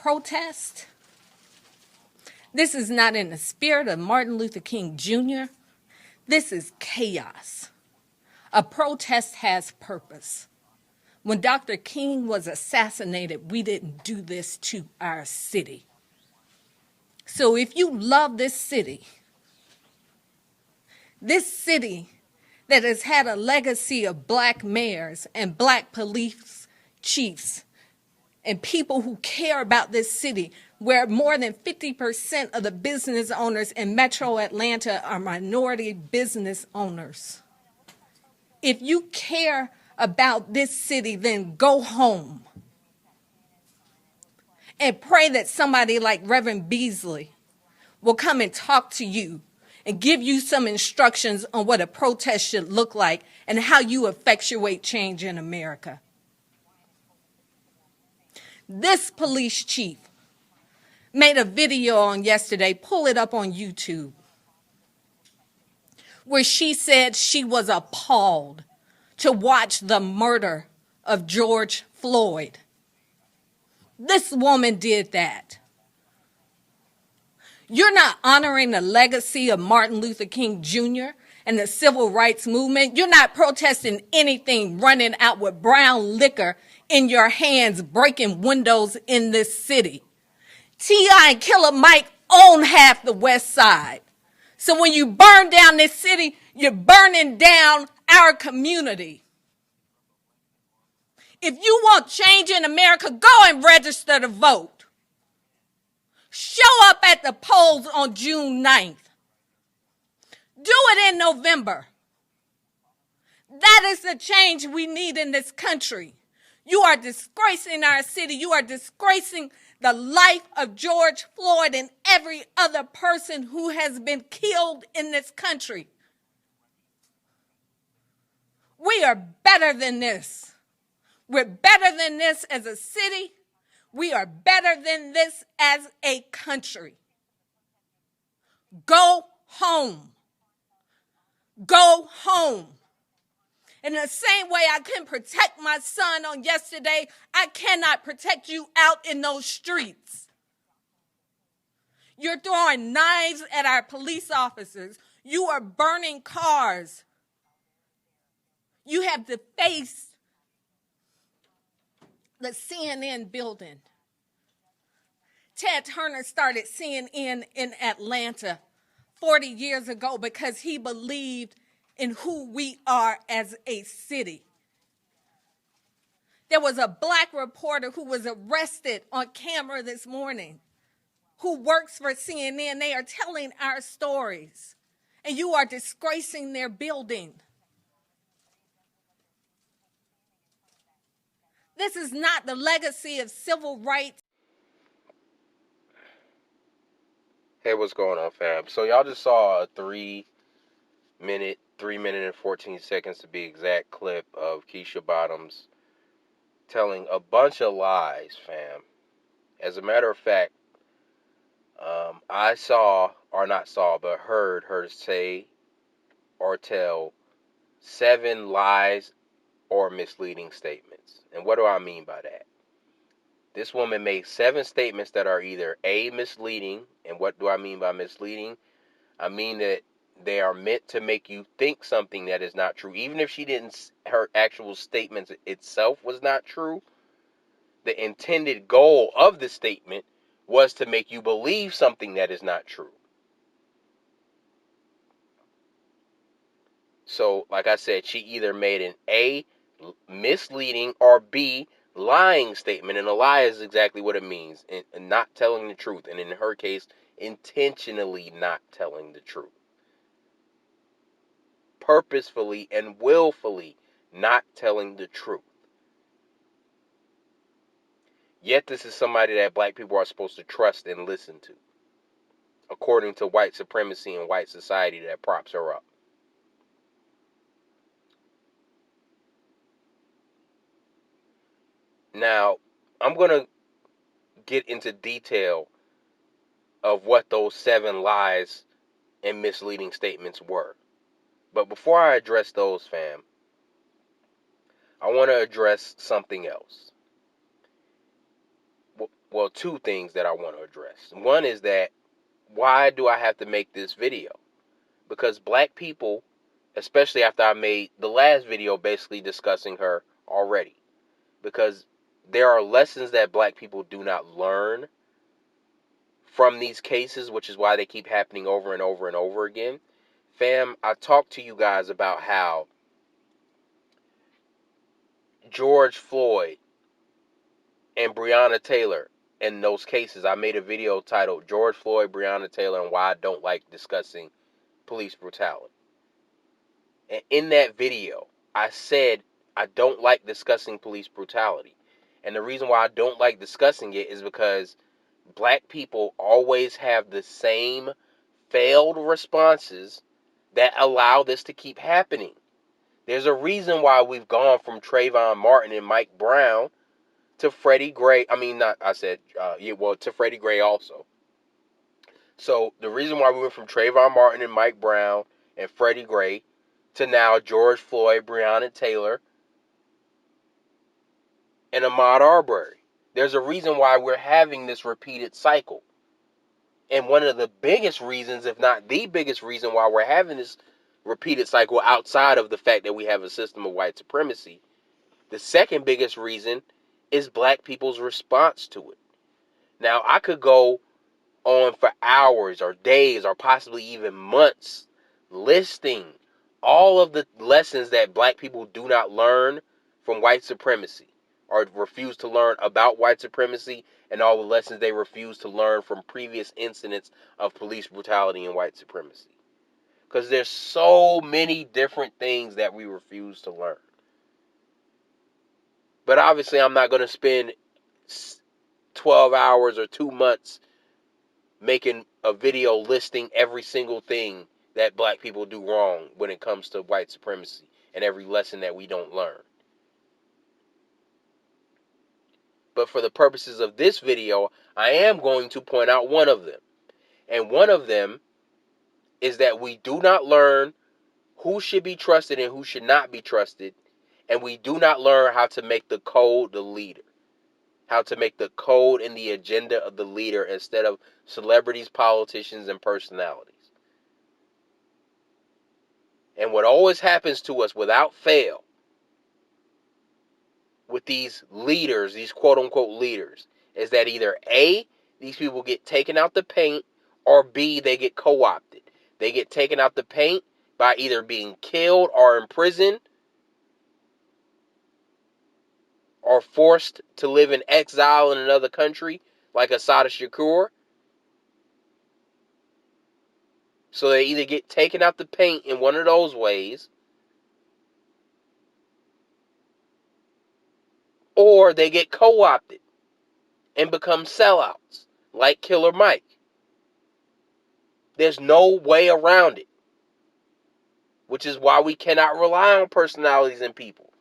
protest, this is not in the spirit of Martin Luther King Jr. This is chaos. A protest has purpose. When Dr. King was assassinated, we didn't do this to our city. So if you love this city that has had a legacy of black mayors and black police chiefs and people who care about this city, where more than 50% of the business owners in Metro Atlanta are minority business owners. If you care about this city, then go home and pray that somebody like Reverend Beasley will come and talk to you and give you some instructions on what a protest should look like and how you effectuate change in America. This police chief made a video on yesterday, pull it up on YouTube, where she said she was appalled to watch the murder of George Floyd. This woman did that. You're not honoring the legacy of Martin Luther King Jr. and the civil rights movement. You're not protesting anything, running out with brown liquor in your hands, breaking windows in this city. T.I. and Killer Mike own half the West Side. So when you burn down this city, you're burning down our community. If you want change in America, go and register to vote. Show up at the polls on June 9th. Do it in November. That is the change we need in this country. You are disgracing our city. You are disgracing the life of George Floyd and every other person who has been killed in this country. We are better than this. We're better than this as a city. We are better than this as a country. Go home. Go home. In the same way I couldn't protect my son on yesterday, I cannot protect you out in those streets. You're throwing knives at our police officers. You are burning cars. You have defaced the CNN building. Ted Turner started CNN in Atlanta 40 years ago because he believed in who we are as a city. There was a black reporter who was arrested on camera this morning who works for CNN. They are telling our stories, and you are disgracing their building. This is not the legacy of civil rights. Hey, what's going on, fam? So y'all just saw a 3 minute and 14 seconds to be exact clip of Keisha Bottoms telling a bunch of lies, fam. As a matter of fact, I heard her say or tell 7 lies or misleading statements. And what do I mean by that? This woman made 7 statements that are either A, misleading, and what do I mean by misleading? I mean that they are meant to make you think something that is not true. Even if her actual statements itself was not true, the intended goal of the statement was to make you believe something that is not true. So, like I said, she either made an A, misleading, or B, lying statement. And a lie is exactly what it means, and not telling the truth. And in her case, intentionally not telling the truth. Purposefully and willfully not telling the truth. Yet this is somebody that black people are supposed to trust and listen to, according to white supremacy and white society that props her up. Now, I'm going to get into detail of what those 7 lies and misleading statements were. But before I address those, fam, I want to address something else. well, two things that I want to address. One is that, why do I have to make this video? Because black people, especially after I made the last video basically discussing her already, because there are lessons that black people do not learn from these cases, which is why they keep happening over and over and over again. Fam, I talked to you guys about how George Floyd and Breonna Taylor, in those cases, I made a video titled George Floyd, Breonna Taylor, and Why I Don't Like Discussing Police Brutality. And in that video, I said I don't like discussing police brutality. And the reason why I don't like discussing it is because black people always have the same failed responses that allow this to keep happening. There's a reason why we've gone from Trayvon Martin and Mike Brown to Freddie Gray. I mean, not, I said, to Freddie Gray also. So the reason why we went from Trayvon Martin and Mike Brown and Freddie Gray to now George Floyd, Breonna Taylor, and Ahmaud Arbery. There's a reason why we're having this repeated cycle. And one of the biggest reasons, if not the biggest reason why we're having this repeated cycle outside of the fact that we have a system of white supremacy, the second biggest reason is black people's response to it. Now, I could go on for hours or days or possibly even months listing all of the lessons that black people do not learn from white supremacy or refuse to learn about white supremacy, and all the lessons they refuse to learn from previous incidents of police brutality and white supremacy. Because there's so many different things that we refuse to learn. But obviously I'm not going to spend 12 hours or 2 months making a video listing every single thing that black people do wrong when it comes to white supremacy and every lesson that we don't learn. But for the purposes of this video, I am going to point out one of them. And one of them is that we do not learn who should be trusted and who should not be trusted. And we do not learn how to make the code the leader. How to make the code and the agenda of the leader instead of celebrities, politicians, and personalities. And what always happens to us without fail with these leaders, these quote unquote leaders, is that either A, these people get taken out the paint, or B, they get co-opted. They get taken out the paint by either being killed or imprisoned or forced to live in exile in another country like Assata Shakur. So they either get taken out the paint in one of those ways, or they get co-opted and become sellouts like Killer Mike. There's no way around it, which is why we cannot rely on personalities in people.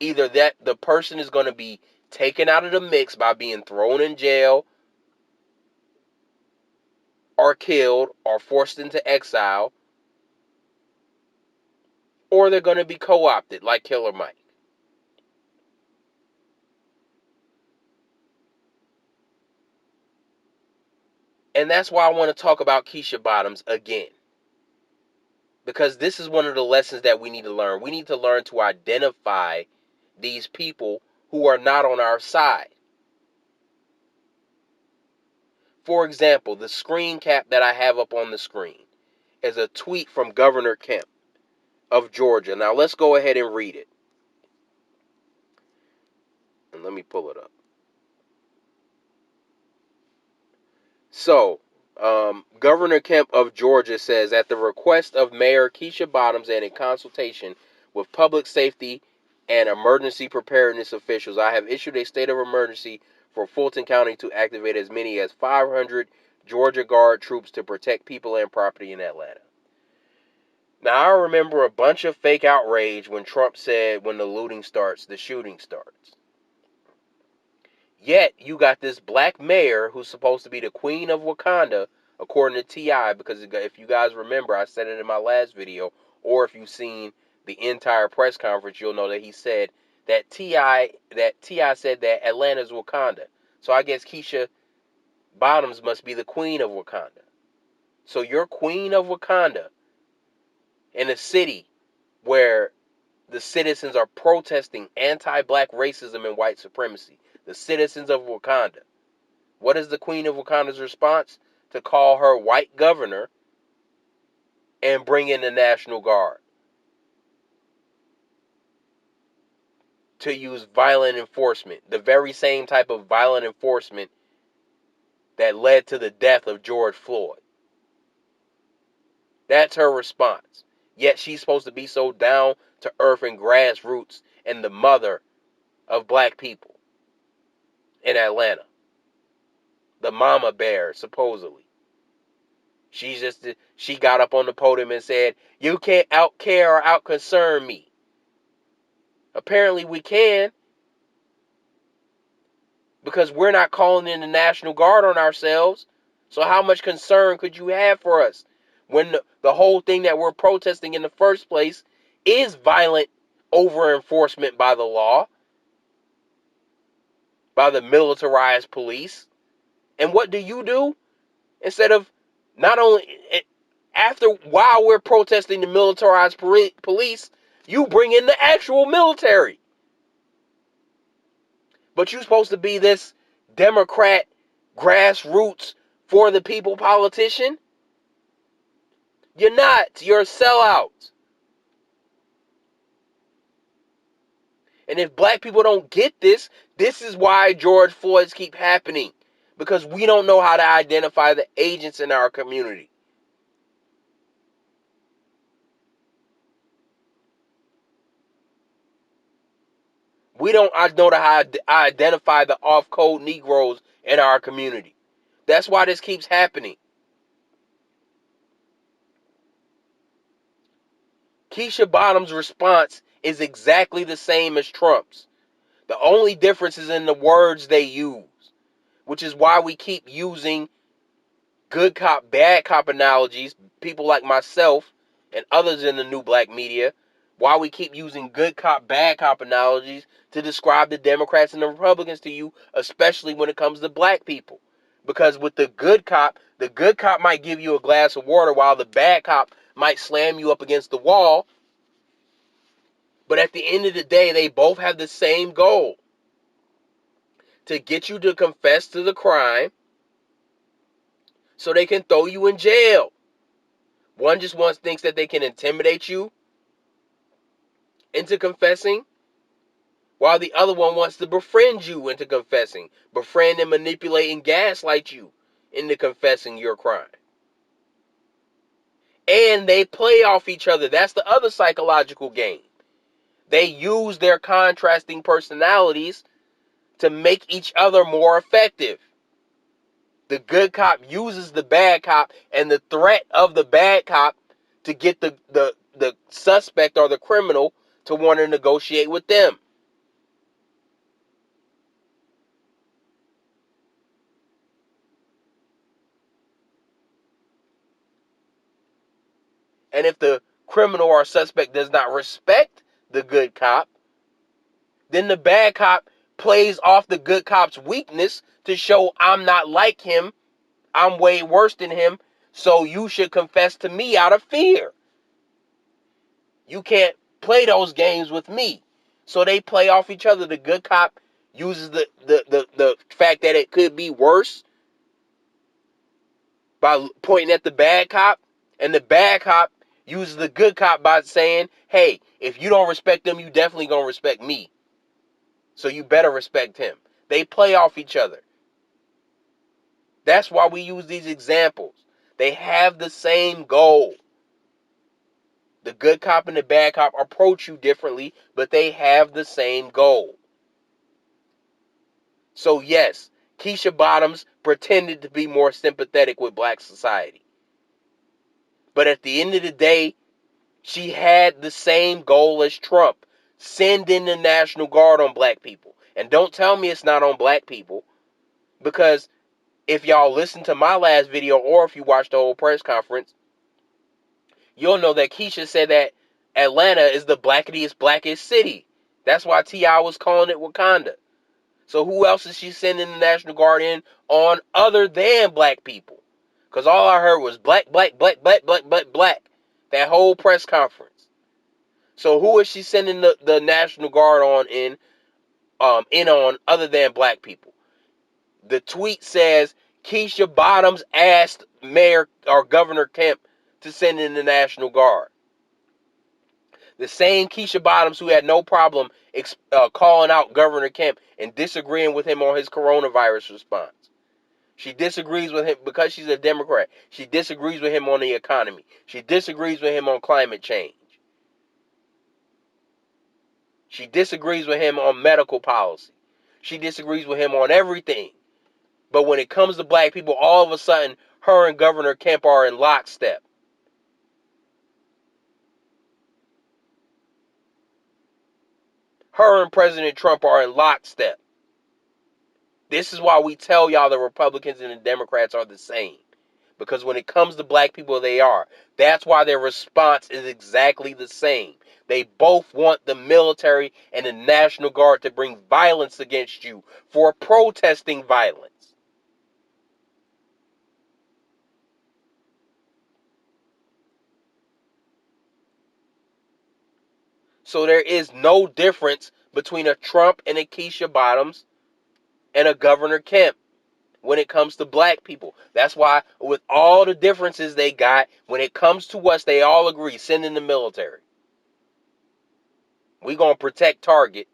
Either that the person is going to be taken out of the mix by being thrown in jail or killed or forced into exile, or they're going to be co-opted like Killer Mike. And that's why I want to talk about Keisha Bottoms again. Because this is one of the lessons that we need to learn. We need to learn to identify these people who are not on our side. For example, the screen cap that I have up on the screen is a tweet from Governor Kemp of Georgia. Now let's go ahead and read it. And let me pull it up. So, Governor Kemp of Georgia says, at the request of Mayor Keisha Bottoms and in consultation with public safety and emergency preparedness officials, I have issued a state of emergency for Fulton County to activate as many as 500 Georgia Guard troops to protect people and property in Atlanta. Now, I remember a bunch of fake outrage when Trump said, when the looting starts, the shooting starts. Yet, you got this black mayor who's supposed to be the queen of Wakanda, according to T.I., because if you guys remember, I said it in my last video, or if you've seen the entire press conference, you'll know that he said that T.I. said that Atlanta's Wakanda. So I guess Keisha Bottoms must be the queen of Wakanda. So you're queen of Wakanda in a city where the citizens are protesting anti-black racism and white supremacy. The citizens of Wakanda. What is the queen of Wakanda's response? To call her white governor and bring in the National Guard. To use violent enforcement. The very same type of violent enforcement that led to the death of George Floyd. That's her response. Yet she's supposed to be so down to earth and grassroots and the mother of black people in Atlanta. The mama bear, supposedly. She got up on the podium and said, "You can't out care or out concern me." Apparently we can, because we're not calling in the National Guard on ourselves. So how much concern could you have for us when the whole thing that we're protesting in the first place is violent over enforcement by the law, by the militarized police? And what do? Instead of not only while we're protesting the militarized police, you bring in the actual military. But you're supposed to be this Democrat, grassroots, for the people politician? You're not. You're a sellout. And if black people don't get this, this is why George Floyd's keep happening. Because we don't know how to identify the agents in our community. We don't know how to identify the off-code Negroes in our community. That's why this keeps happening. Keisha Bottoms' response is exactly the same as Trump's. The only difference is in the words they use, which is why we keep using good cop, bad cop analogies, people like myself and others in the new black media, why we keep using good cop, bad cop analogies to describe the Democrats and the Republicans to you, especially when it comes to black people. Because with the good cop might give you a glass of water while the bad cop might slam you up against the wall. But at the end of the day, they both have the same goal: to get you to confess to the crime so they can throw you in jail. One just thinks that they can intimidate you into confessing, while the other one wants to befriend you into confessing. Befriend and manipulate and gaslight you into confessing your crime. And they play off each other. That's the other psychological game. They use their contrasting personalities to make each other more effective. The good cop uses the bad cop and the threat of the bad cop to get the suspect or the criminal to want to negotiate with them. And if the criminal or suspect does not respect the good cop, then the bad cop plays off the good cop's weakness to show, I'm not like him, I'm way worse than him, so you should confess to me out of fear. You can't play those games with me. So they play off each other. The good cop uses the fact that it could be worse by pointing at the bad cop, and the bad cop uses the good cop by saying, hey, if you don't respect them, you definitely gonna respect me. So you better respect him. They play off each other. That's why we use these examples. They have the same goal. The good cop and the bad cop approach you differently, but they have the same goal. So yes, Keisha Bottoms pretended to be more sympathetic with black society. But at the end of the day, she had the same goal as Trump. Send in the National Guard on black people. And don't tell me it's not on black people. Because if y'all listen to my last video, or if you watch the whole press conference, you'll know that Keisha said that Atlanta is the blackest city. That's why T.I. was calling it Wakanda. So who else is she sending the National Guard in on other than black people? Because all I heard was black, black, black, black, black, black, black. That whole press conference. So who is she sending the National Guard in on other than black people? The tweet says Keisha Bottoms asked Mayor or Governor Kemp to send in the National Guard. The same Keisha Bottoms who had no problem calling out Governor Kemp and disagreeing with him on his coronavirus response. She disagrees with him because she's a Democrat. She disagrees with him on the economy. She disagrees with him on climate change. She disagrees with him on medical policy. She disagrees with him on everything. But when it comes to black people, all of a sudden, her and Governor Kemp are in lockstep. Her and President Trump are in lockstep. This is why we tell y'all the Republicans and the Democrats are the same. Because when it comes to black people, they are. That's why their response is exactly the same. They both want the military and the National Guard to bring violence against you for protesting violence. So there is no difference between a Trump and a Keisha Bottoms and a Governor Kemp when it comes to black people. That's why with all the differences they got, when it comes to us, they all agree, send in the military. We gonna protect Target.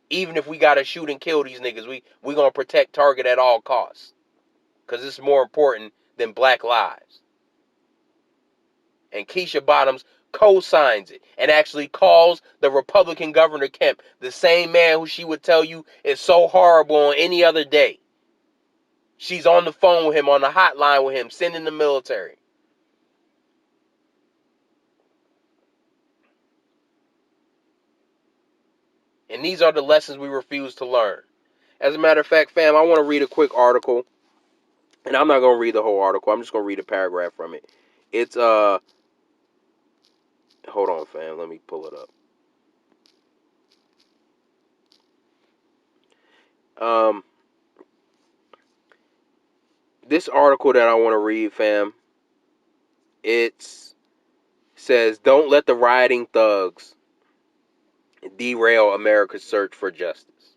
Even if we gotta shoot and kill these niggas, we gonna protect Target at all costs. Because it's more important than black lives. And Keisha Bottoms co-signs it and actually calls the Republican Governor Kemp, the same man who she would tell you is so horrible on any other day. She's on the phone with him, on the hotline with him, sending the military. And these are the lessons we refuse to learn. As a matter of fact, fam, I want to read a quick article. And I'm not going to read the whole article. I'm just going to read a paragraph from it. It's, hold on, fam. Let me pull it up. Um, this article that I want to read, fam, it says, "Don't let the rioting thugs derail America's search for justice."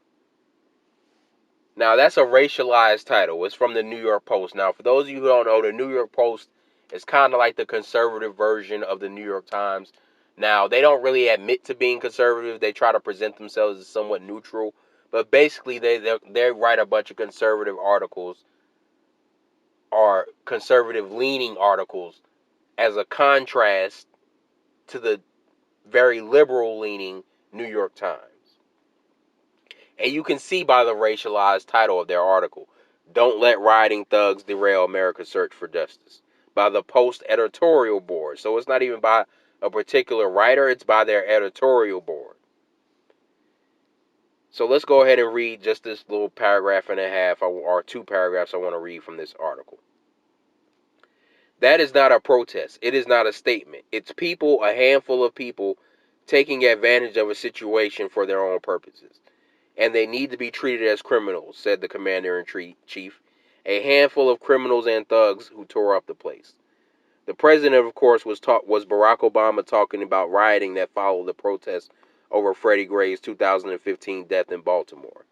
Now, that's a racialized title. It's from the New York Post. Now, for those of you who don't know, the New York Post is kind of like the conservative version of the New York Times. Now, they don't really admit to being conservative. They try to present themselves as somewhat neutral. But basically, they write a bunch of conservative articles or conservative-leaning articles as a contrast to the very liberal-leaning New York Times. And you can see by the racialized title of their article, "Don't Let Rioting Thugs Derail America's Search for Justice," by the Post editorial board. So it's not even by a particular writer, it's by their editorial board. So let's go ahead and read just this little paragraph and a half, or 2 paragraphs I want to read from this article. "That is not a protest. It is not a statement. It's people, a handful of people, taking advantage of a situation for their own purposes. And they need to be treated as criminals," said the commander-in-chief. "A handful of criminals and thugs who tore up the place." The president, of course, was Barack Obama, talking about rioting that followed the protest over Freddie Gray's 2015 death in Baltimore.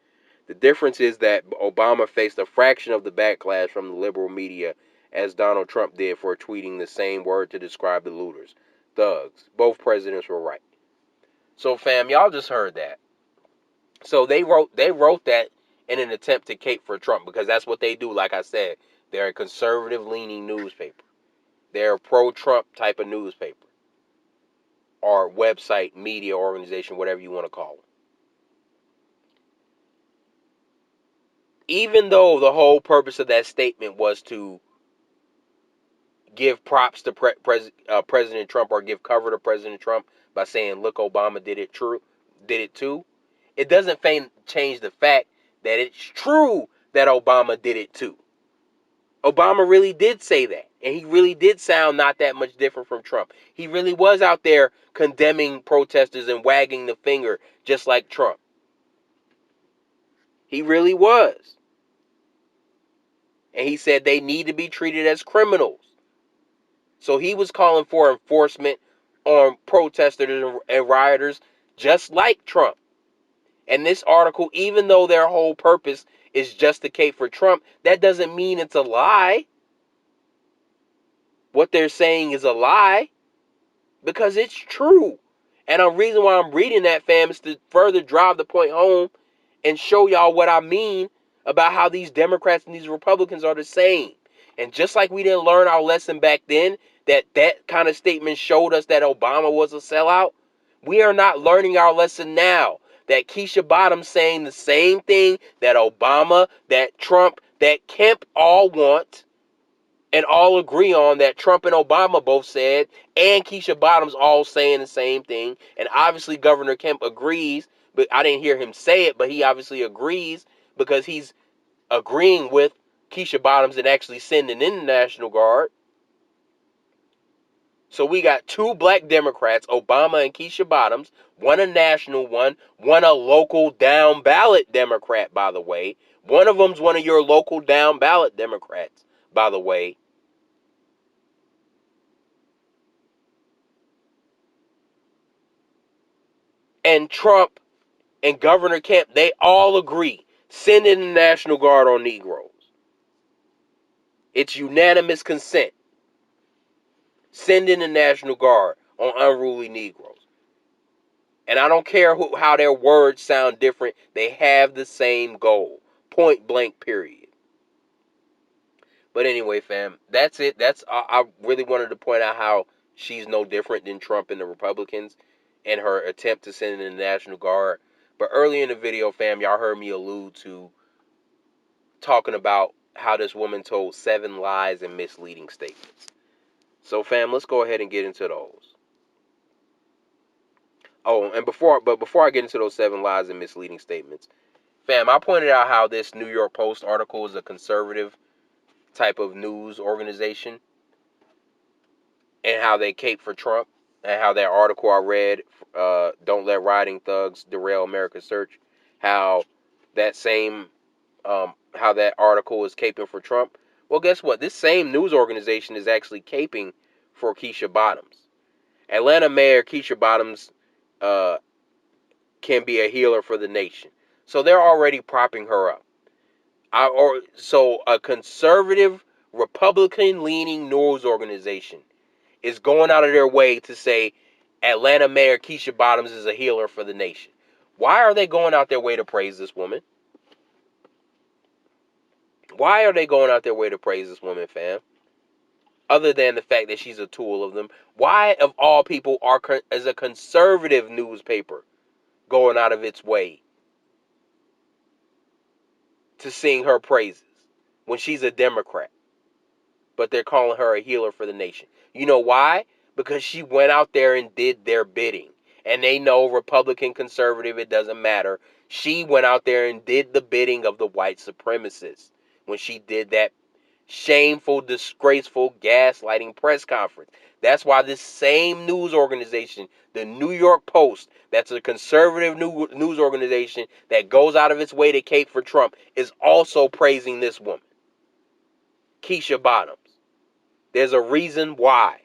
The difference is that Obama faced a fraction of the backlash from the liberal media as Donald Trump did for tweeting the same word to describe the looters, thugs. Both presidents were right. So, fam, y'all just heard that. So they wrote that in an attempt to cape for Trump, because that's what they do. Like I said, they're a conservative leaning newspaper. They're a pro-Trump type of newspaper or website, media organization, whatever you want to call them. Even though the whole purpose of that statement was to give props to President Trump, or give cover to President Trump by saying, "Look, Obama did it too." It doesn't change the fact that it's true that Obama did it too. Obama really did say that. And he really did sound not that much different from Trump. He really was out there condemning protesters and wagging the finger just like Trump. He really was. And he said they need to be treated as criminals. So he was calling for enforcement on protesters and rioters just like Trump. And this article, even though their whole purpose is just to cape for Trump, that doesn't mean it's a lie. What they're saying is a lie because it's true. And the reason why I'm reading that, fam, is to further drive the point home and show y'all what I mean about how these Democrats and these Republicans are the same. And just like we didn't learn our lesson back then, that kind of statement showed us that Obama was a sellout, we are not learning our lesson now. That Keisha Bottoms saying the same thing that Obama, that Trump, that Kemp all want and all agree on, that Trump and Obama both said, and Keisha Bottoms all saying the same thing. And obviously Governor Kemp agrees, but I didn't hear him say it, but he obviously agrees because he's agreeing with Keisha Bottoms and actually sending in the National Guard. So we got two black Democrats, Obama and Keisha Bottoms, one a national one a local down ballot Democrat, by the way. One of them's one of your local down ballot Democrats, by the way. And Trump and Governor Kemp, they all agree. Send in the National Guard on Negroes. It's unanimous consent. Send in the National Guard on unruly Negroes. And I don't care how their words sound different. They have the same goal. Point blank, period. But anyway, fam, that's it. I really wanted to point out how she's no different than Trump and the Republicans and her attempt to send in the National Guard. But early in the video, fam, y'all heard me allude to talking about how this woman told 7 lies and misleading statements. So, fam, let's go ahead and get into those. Oh, and before I get into those 7 lies and misleading statements, fam, I pointed out how this New York Post article is a conservative type of news organization and how they cape for Trump, and how that article I read, "Don't Let Rioting Thugs Derail America's Search," how that same how that article is caping for Trump. Well, guess what? This same news organization is actually caping for Keisha Bottoms. Atlanta Mayor Keisha Bottoms uh, can be a healer for the nation. So they're already propping her up. So a conservative, Republican-leaning news organization is going out of their way to say Atlanta Mayor Keisha Bottoms is a healer for the nation. Why are they going out their way to praise this woman? Why are they going out their way to praise this woman, fam? Other than the fact that she's a tool of them. Why, of all people, is a conservative newspaper going out of its way to sing her praises when she's a Democrat? But they're calling her a healer for the nation. You know why? Because she went out there and did their bidding. And they know, Republican, conservative, it doesn't matter. She went out there and did the bidding of the white supremacists when she did that shameful, disgraceful, gaslighting press conference. That's why this same news organization, the New York Post, that's a conservative news organization that goes out of its way to cape for Trump, is also praising this woman, Keisha Bottoms. There's a reason why.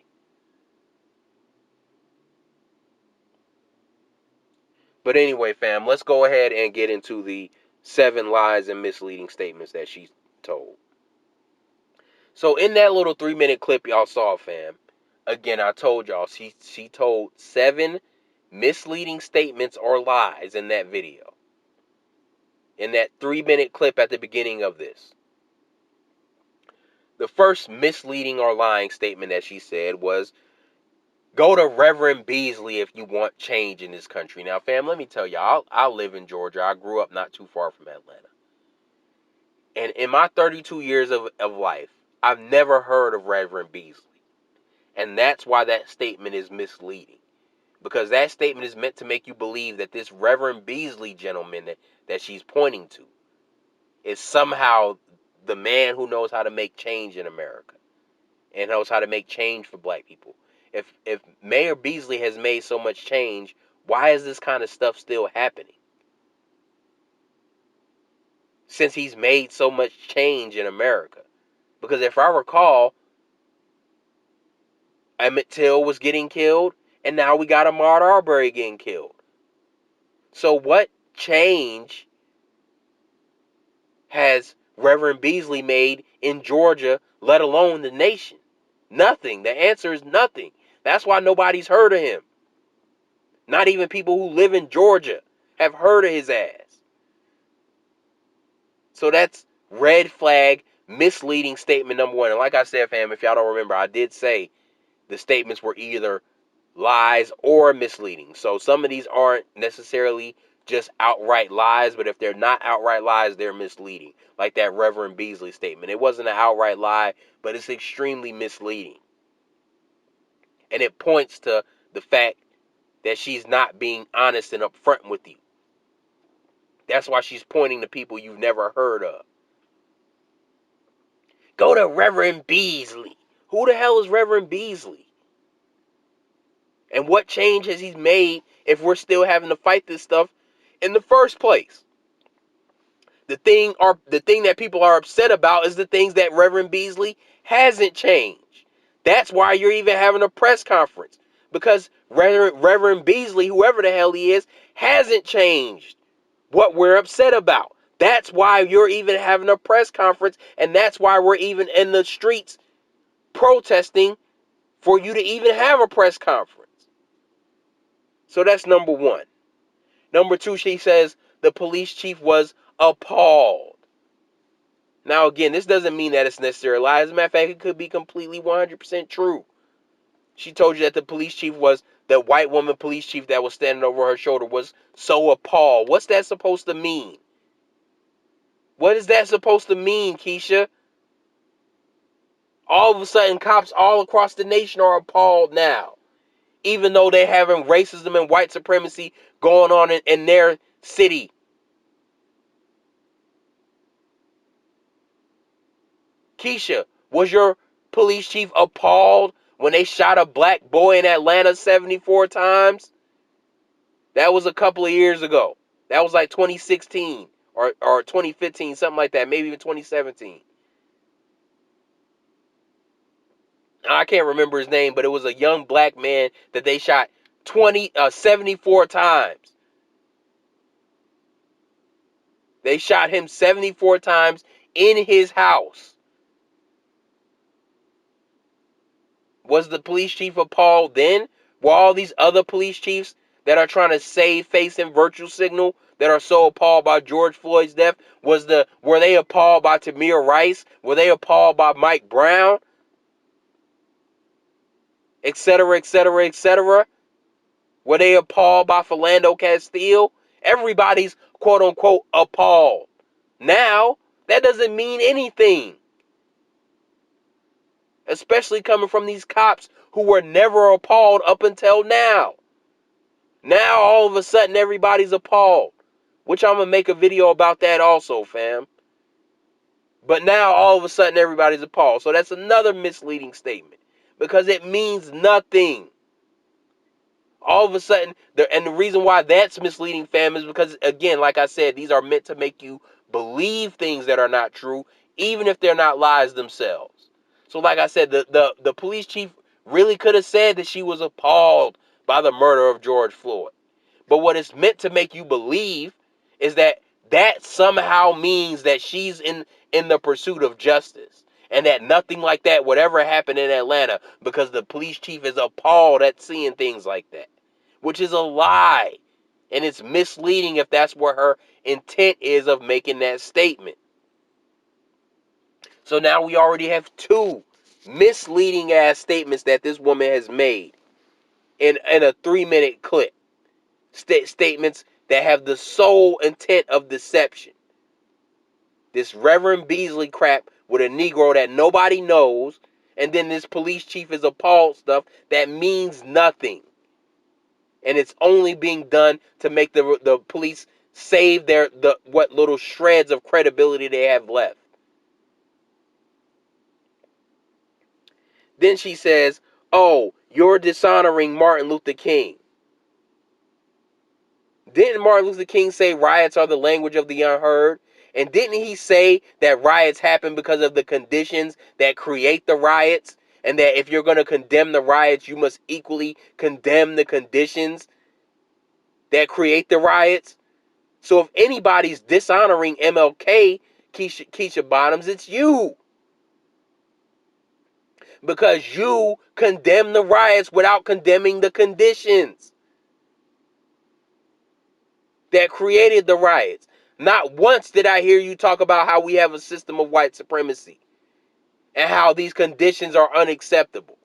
But anyway, fam, let's go ahead and get into the 7 lies and misleading statements that she told. So in that little 3-minute clip y'all saw, fam, again, I told y'all she told 7 misleading statements or lies in that video. In that 3-minute clip at the beginning of this. The first misleading or lying statement that she said was, go to Reverend Beasley if you want change in this country. Now, fam, let me tell y'all, I live in Georgia. I grew up not too far from Atlanta. And in my 32 years of life, I've never heard of Reverend Beasley. And that's why that statement is misleading. Because that statement is meant to make you believe that this Reverend Beasley gentleman that she's pointing to is somehow the man who knows how to make change in America and knows how to make change for black people. If Mayor Beasley has made so much change, why is this kind of stuff still happening? since he's made so much change in America. Because if I recall, Emmett Till was getting killed, and now we got Ahmaud Arbery getting killed. So what change has Reverend Beasley made in Georgia, let alone the nation? Nothing. The answer is nothing. That's why nobody's heard of him. Not even people who live in Georgia have heard of his ass. So that's red flag, misleading statement number one. And like I said, fam, if y'all don't remember, I did say the statements were either lies or misleading. So some of these aren't necessarily just outright lies, but if they're not outright lies, they're misleading. Like that Reverend Beasley statement. It wasn't an outright lie, but it's extremely misleading. And it points to the fact that she's not being honest and upfront with you. That's why she's pointing to people you've never heard of. Go to Reverend Beasley. Who the hell is Reverend Beasley? And what change has he made if we're still having to fight this stuff in the first place? The thing that people are upset about is the things that Reverend Beasley hasn't changed. That's why you're even having a press conference. Because Reverend Beasley, whoever the hell he is, hasn't changed what we're upset about. That's why you're even having a press conference, and that's why we're even in the streets protesting for you to even have a press conference. So that's number one. Number two, she says the police chief was appalled. Now, again, this doesn't mean that it's necessarily a lie. As a matter of fact, it could be completely 100% true. She told you that the white woman police chief that was standing over her shoulder was so appalled. What's that supposed to mean? What is that supposed to mean, Keisha? All of a sudden, cops all across the nation are appalled now. Even though they're having racism and white supremacy going on in their city. Keisha, was your police chief appalled when they shot a black boy in Atlanta 74 times? That was a couple of years ago. That was like 2016 or 2015, something like that, maybe even 2017. I can't remember his name, but it was a young black man that they shot 74 times. They shot him 74 times in his house. Was the police chief appalled then? Were all these other police chiefs that are trying to save face and virtue signal that are so appalled by George Floyd's death? Were they appalled by Tamir Rice? Were they appalled by Mike Brown? Etc., etc., etc. Were they appalled by Philando Castile? Everybody's quote unquote appalled. Now, that doesn't mean anything. Especially coming from these cops who were never appalled up until now. Now, all of a sudden, everybody's appalled. Which I'm going to make a video about that also, fam. But now, all of a sudden, everybody's appalled. So that's another misleading statement. Because it means nothing. All of a sudden, and the reason why that's misleading, fam, is because, again, like I said, these are meant to make you believe things that are not true, even if they're not lies themselves. So like I said, the police chief really could have said that she was appalled by the murder of George Floyd. But what it's meant to make you believe is that that somehow means that she's in the pursuit of justice. And that nothing like that would ever happen in Atlanta because the police chief is appalled at seeing things like that. Which is a lie. And it's misleading if that's what her intent is of making that statement. So now we already have two misleading ass statements that this woman has made in a 3-minute clip. Statements that have the sole intent of deception. This Reverend Beasley crap with a Negro that nobody knows, and then this police chief is appalled stuff that means nothing. And it's only being done to make the police save what little shreds of credibility they have left. Then she says, "Oh, you're dishonoring Martin Luther King." Didn't Martin Luther King say riots are the language of the unheard? And didn't he say that riots happen because of the conditions that create the riots? And that if you're going to condemn the riots, you must equally condemn the conditions that create the riots? So if anybody's dishonoring MLK, Keisha Bottoms, it's you. Because you condemn the riots without condemning the conditions that created the riots. Not once did I hear you talk about how we have a system of white supremacy and how these conditions are unacceptable.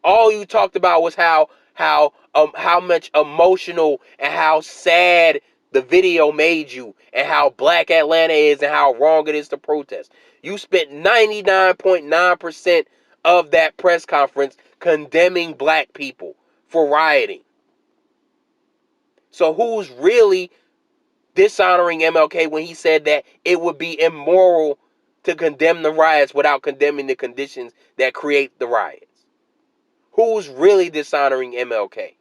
All you talked about was how much emotional and how sad the video made you, and how black Atlanta is, and how wrong it is to protest. You spent 99.9% of that press conference condemning black people for rioting. So who's really dishonoring MLK when he said that it would be immoral to condemn the riots without condemning the conditions that create the riots? Who's really dishonoring MLK?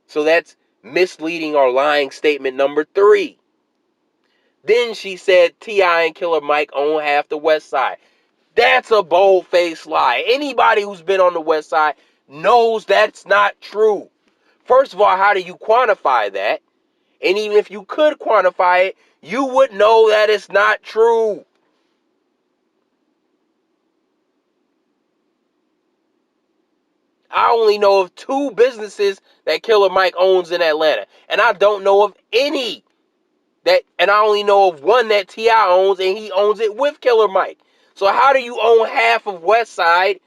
So that's misleading or lying statement number 3. Then she said T.I. and Killer Mike own half the West Side. That's a bold-faced lie. Anybody who's been on the West Side knows that's not true. First of all, how do you quantify that? And even if you could quantify it, you would know that it's not true. I only know of 2 businesses that Killer Mike owns in Atlanta. And I don't know of any and I only know of one that T.I. owns, and he owns it with Killer Mike. So how do you own half of West Side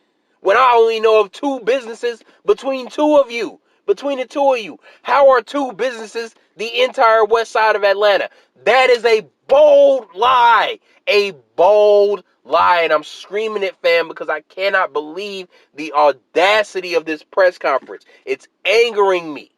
when I only know of 2 businesses between the two of you? How are 2 businesses the entire West Side of Atlanta? That is a bold lie. A bold lie. And I'm screaming it, fam, because I cannot believe the audacity of this press conference. It's angering me.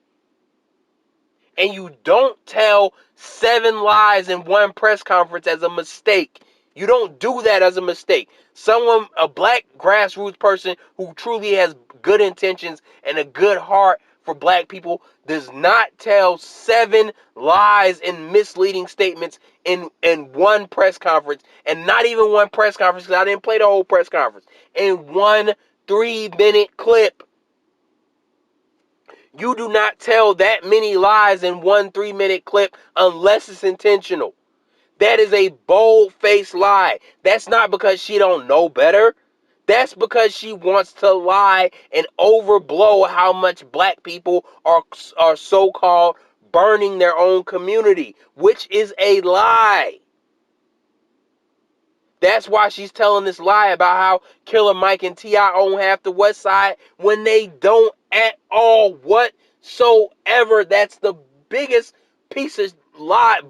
And you don't tell 7 lies in one press conference as a mistake. You don't do that as a mistake. A black grassroots person who truly has good intentions and a good heart for black people, does not tell 7 lies and misleading statements in one press conference. And not even one press conference, because I didn't play the whole press conference. In one 3-minute clip. You do not tell that many lies in one 3-minute clip unless it's intentional. That is a bold-faced lie. That's not because she don't know better. That's because she wants to lie and overblow how much black people are so-called burning their own community, which is a lie. That's why she's telling this lie about how Killer Mike and T.I. own half the West Side when they don't at all whatsoever. That's the biggest piece of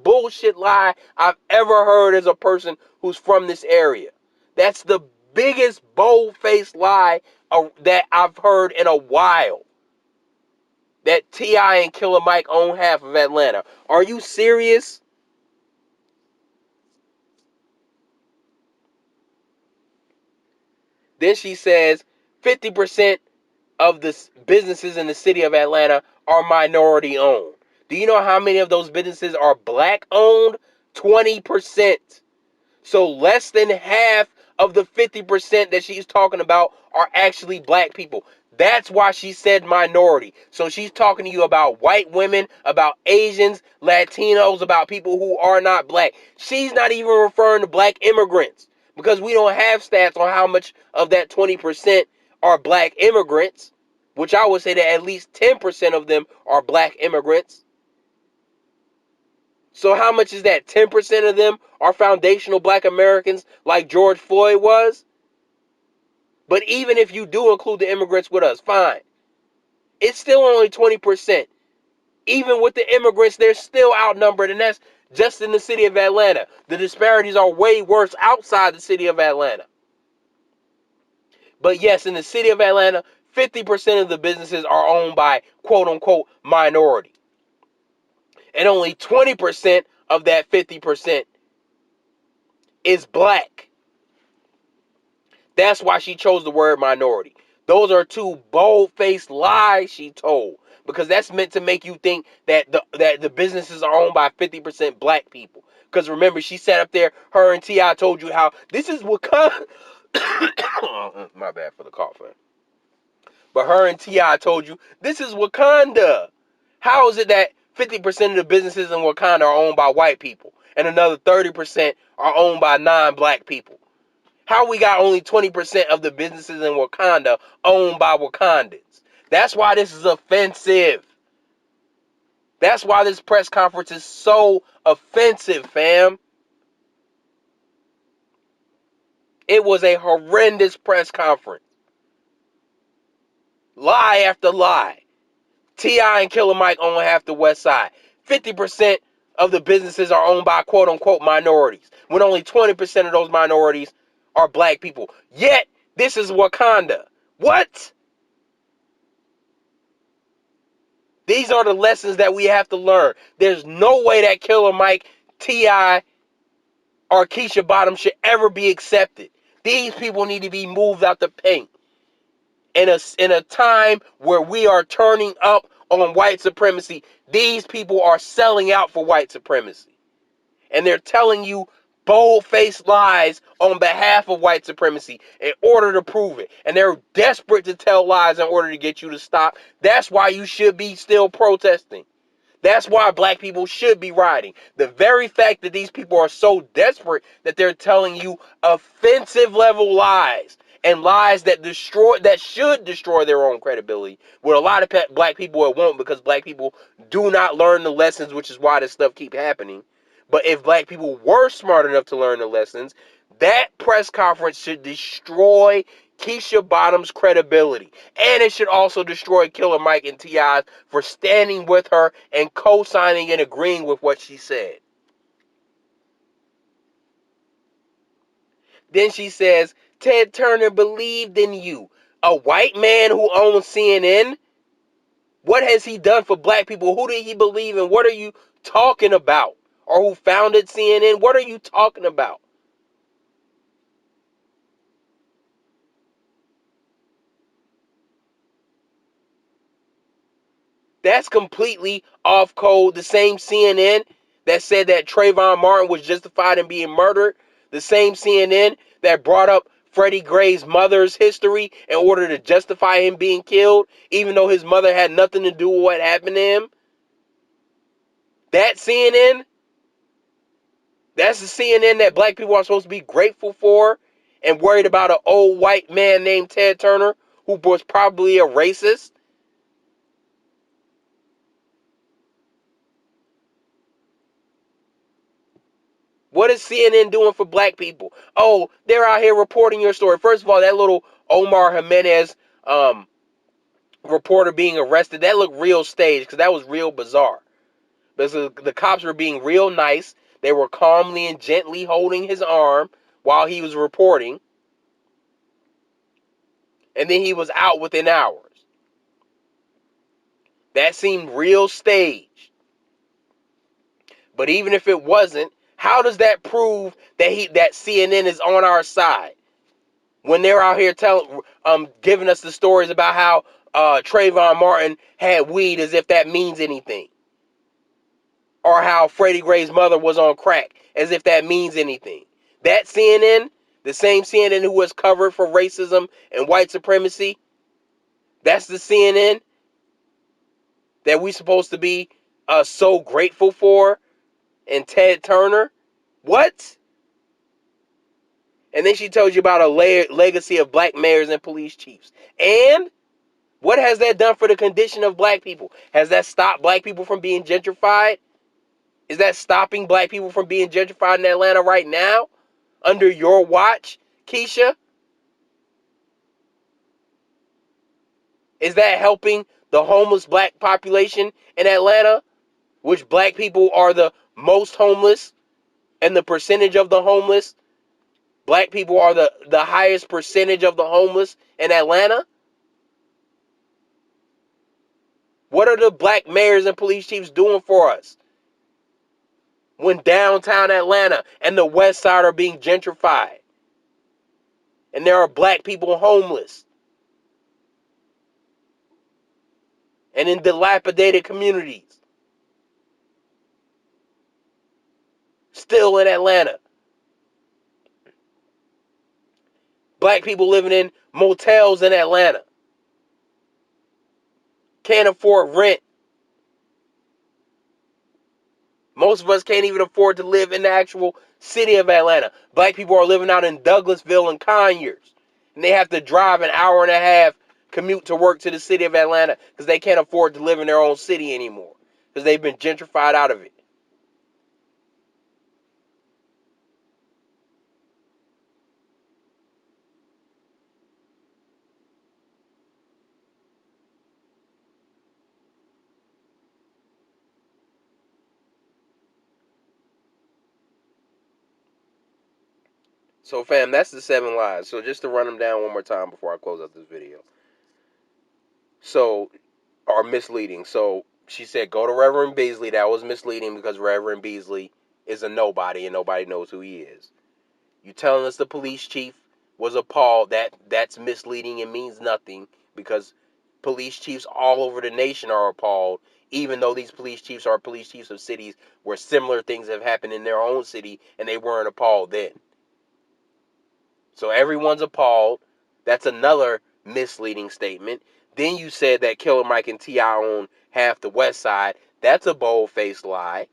bullshit lie I've ever heard as a person who's from this area. That's the biggest bold-faced lie that I've heard in a while. That T.I. and Killer Mike own half of Atlanta. Are you serious? Then she says 50% of the businesses in the city of Atlanta are minority owned. Do you know how many of those businesses are black owned? 20%. So less than half of the 50% that she's talking about are actually black people. That's why she said minority. So she's talking to you about white women, about Asians, Latinos, about people who are not black. She's not even referring to black immigrants, because we don't have stats on how much of that 20% are black immigrants, which I would say that at least 10% of them are black immigrants. So how much is that? 10% of them are foundational black Americans like George Floyd was? But even if you do include the immigrants with us, fine. It's still only 20%. Even with the immigrants, they're still outnumbered, and that's just in the city of Atlanta. The disparities are way worse outside the city of Atlanta. But yes, in the city of Atlanta, 50% of the businesses are owned by quote-unquote minority. And only 20% of that 50% is black. That's why she chose the word minority. Those are 2 bold-faced lies she told. because that's meant to make you think that the businesses are owned by 50% black people. Because remember, she sat up there, her and T.I. told you how this is Wakanda. My bad for the coughing. But her and T.I. told you this is Wakanda. How is it that 50% of the businesses in Wakanda are owned by white people and another 30% are owned by non-black people? How we got only 20% of the businesses in Wakanda owned by Wakandans? That's why this is offensive. That's why this press conference is so offensive, fam. It was a horrendous press conference. Lie after lie. T.I. and Killer Mike own half the West Side. 50% of the businesses are owned by quote-unquote minorities, when only 20% of those minorities are black people. Yet, this is Wakanda. What? These are the lessons that we have to learn. There's no way that Killer Mike, T.I., or Keisha Bottom should ever be accepted. These people need to be moved out the paint. In a time where we are turning up on white supremacy, these people are selling out for white supremacy. And they're telling you bold-faced lies on behalf of white supremacy in order to prove it. And they're desperate to tell lies in order to get you to stop. That's why you should be still protesting. That's why black people should be rioting. The very fact that these people are so desperate that they're telling you offensive level lies and lies that should destroy their own credibility. With a lot of black people, it won't, because black people do not learn the lessons, which is why this stuff keep happening. But if black people were smart enough to learn the lessons, that press conference should destroy Keisha Bottom's credibility. And it should also destroy Killer Mike and T.I. for standing with her and co-signing and agreeing with what she said. Then she says, Ted Turner believed in you. A white man who owns CNN? What has he done for black people? Who did he believe in? What are you talking about? Or who founded CNN? What are you talking about? That's completely off code. The same CNN that said that Trayvon Martin was justified in being murdered. The same CNN that brought up Freddie Gray's mother's history in order to justify him being killed, even though his mother had nothing to do with what happened to him. That CNN, that's the CNN that black people are supposed to be grateful for and worried about an old white man named Ted Turner who was probably a racist. What is CNN doing for black people? Oh, they're out here reporting your story. First of all, that little Omar Jimenez reporter being arrested, that looked real staged, because that was real bizarre. Because the cops were being real nice. They were calmly and gently holding his arm while he was reporting. And then he was out within hours. That seemed real staged. But even if it wasn't, how does that prove that CNN is on our side? When they're out here giving us the stories about how Trayvon Martin had weed, as if that means anything. Or how Freddie Gray's mother was on crack, as if that means anything. That CNN, the same CNN who was covered for racism and white supremacy, that's the CNN that we're supposed to be so grateful for, and Ted Turner. What? And then she told you about a legacy of black mayors and police chiefs. And what has that done for the condition of black people? Has that stopped black people from being gentrified? Is that stopping black people from being gentrified in Atlanta right now? Under your watch, Keisha? Is that helping the homeless black population in Atlanta? Which black people are the most homeless, and the percentage of the homeless, black people are the highest percentage of the homeless in Atlanta? What are the black mayors and police chiefs doing for us when downtown Atlanta and the west side are being gentrified and there are black people homeless? and in dilapidated communities. Still in Atlanta. Black people living in motels in Atlanta. Can't afford rent. Most of us can't even afford to live in the actual city of Atlanta. Black people are living out in Douglasville and Conyers. And they have to drive an hour and a half commute to work to the city of Atlanta because they can't afford to live in their own city anymore. Because they've been gentrified out of it. So fam, that's the 7 lies. So just to run them down one more time before I close out this video. So, are misleading. So she said go to Reverend Beasley. That was misleading because Reverend Beasley is a nobody and nobody knows who he is. You telling us the police chief was appalled, that's misleading and means nothing because police chiefs all over the nation are appalled, even though these police chiefs are police chiefs of cities where similar things have happened in their own city and they weren't appalled then. So everyone's appalled. That's another misleading statement. Then you said that Killer Mike and T.I. own half the West Side. That's a bold-faced lie.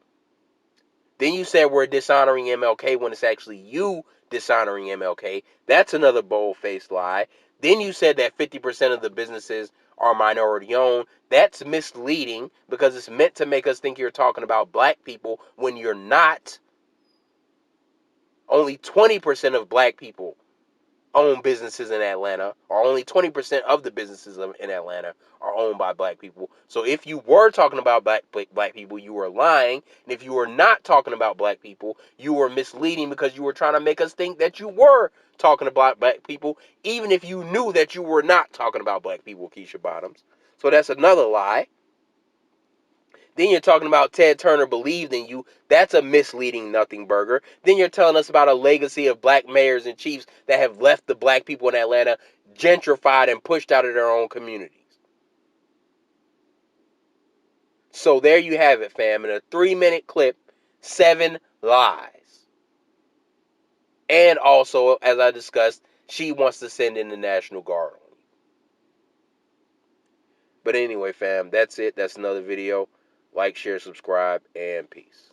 Then you said we're dishonoring MLK when it's actually you dishonoring MLK. That's another bold-faced lie. Then you said that 50% of the businesses are minority owned. That's misleading because it's meant to make us think you're talking about black people when you're not. Only 20% of black people own businesses in Atlanta, or only 20% of the businesses in Atlanta are owned by black people. So if you were talking about black people, you were lying. And if you were not talking about black people, you were misleading because you were trying to make us think that you were talking about black people, even if you knew that you were not talking about black people, Keisha Bottoms. So that's another lie. Then you're talking about Ted Turner believed in you. That's a misleading nothing burger. Then you're telling us about a legacy of black mayors and chiefs that have left the black people in Atlanta gentrified and pushed out of their own communities. So there you have it, fam. In a 3-minute clip, 7 lies. And also, as I discussed, she wants to send in the National Guard on you. But anyway, fam, that's it. That's another video. Like, share, subscribe, and peace.